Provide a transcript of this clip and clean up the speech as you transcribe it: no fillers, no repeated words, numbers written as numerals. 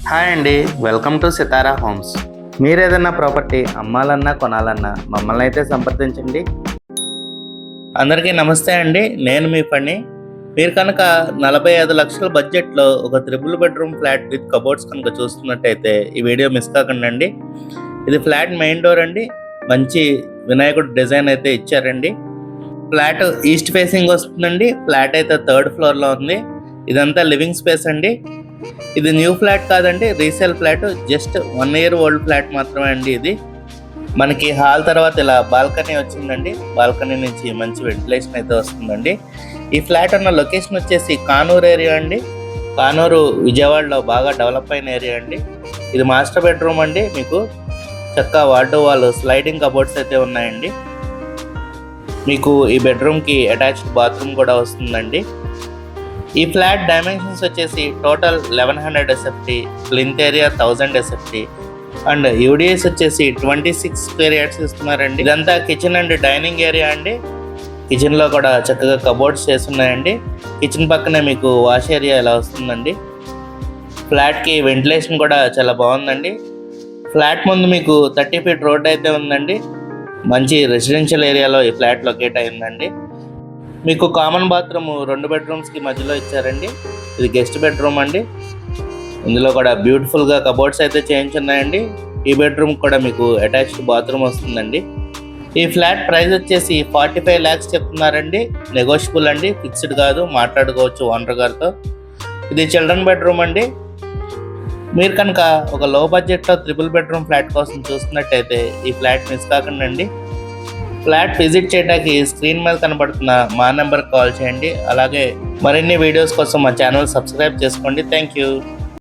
Hi అండి, welcome to Sitara homes. మీరు ఏదైనా ప్రాపర్టీ అమ్మాలన్నా కొనాలన్నా మమ్మల్ని అయితే సంప్రదించండి. అందరికీ నమస్తే అండి, నేను మీ పని. మీరు కనుక 45 లక్షల బడ్జెట్లో ఒక 3 బెడ్రూమ్ ఫ్లాట్ విత్ కబోర్డ్స్ కనుక చూస్తున్నట్టయితే ఈ వీడియో మిస్ కాకండి. ఇది ఫ్లాట్ మెయిన్ డోర్ అండి. మంచి వినాయకుడు డిజైన్ అయితే ఇచ్చారండి. ఫ్లాట్ ఈస్ట్ ఫేసింగ్ వస్తుందండి. ఫ్లాట్ అయితే 3rd ఫ్లోర్లో ఉంది. ఇదంతా లివింగ్ స్పేస్ అండి. ఇది న్యూ ఫ్లాట్ కాదండి, resale flat. Just 1 year old flat మాత్రమే అండి. ఇది మనకి హాల్ తర్వాత ఇలా బాల్కనీ వచ్చిందండి. బాల్కనీ నుంచి మంచి వెంటిలేషన్ అయితే వస్తుందండి. ఈ ఫ్లాట్ ఉన్న లొకేషన్ వచ్చేసి కానూరు ఏరియా అండి. కానూరు విజయవాడలో బాగా డెవలప్ అయిన ఏరియా అండి. ఇది మాస్టర్ బెడ్రూమ్ అండి. మీకు చక్కగా వాల్ స్లైడింగ్ కబోర్డ్స్ అయితే ఉన్నాయండి. మీకు ఈ బెడ్రూమ్కి అటాచ్డ్ బాత్రూమ్ కూడా వస్తుందండి. ఈ ఫ్లాట్ డైమెన్షన్స్ వచ్చేసి total 1100 SFT, plinth area 1000 SFT and UDS వచ్చేసి 26 స్క్వేర్ యార్డ్స్ ఇస్తున్నారండి. ఇదంతా కిచెన్ అండ్ డైనింగ్ ఏరియా అండి. కిచెన్లో కూడా చక్కగా కబోర్డ్స్ చేస్తున్నాయండి. కిచెన్ పక్కనే మీకు వాష్ ఏరియా ఇలా వస్తుందండి. ఫ్లాట్కి వెంటిలేషన్ కూడా చాలా బాగుందండి. ఫ్లాట్ ముందు మీకు 30 feet రోడ్ అయితే ఉందండి. మంచి రెసిడెన్షియల్ ఏరియాలో ఈ ఫ్లాట్ లొకేట్ అయిందండి. మీకు కామన్ బాత్రూమ్ 2 బెడ్రూమ్స్కి మధ్యలో ఇచ్చారండి. ఇది గెస్ట్ బెడ్రూమ్ అండి. ఇందులో కూడా బ్యూటిఫుల్గా కబోర్డ్స్ అయితే చేయించున్నాయండి. ఈ బెడ్రూమ్ కూడా మీకు అటాచ్డ్ బాత్రూమ్ వస్తుందండి. ఈ ఫ్లాట్ ప్రైస్ వచ్చేసి 45 lakhs చెప్తున్నారండి. నెగోషియబుల్ అండి, ఫిక్స్డ్ కాదు, మాట్లాడుకోవచ్చు ఓనర్ గారితో. ఇది చిల్డ్రన్ బెడ్రూమ్ అండి. మీరు కనుక ఒక లో బడ్జెట్లో 3 బెడ్రూమ్ ఫ్లాట్ కోసం చూస్తున్నట్టయితే ఈ ఫ్లాట్ మిస్ కాకండి. ఫ్లాట్ విజిట్ చేయడానికి స్క్రీన్ మీద కనబడుతున్న మా నెంబర్కి కాల్ చేయండి. అలాగే మరిన్ని వీడియోస్ కోసం మా ఛానల్ సబ్స్క్రైబ్ చేసుకోండి. Thank you.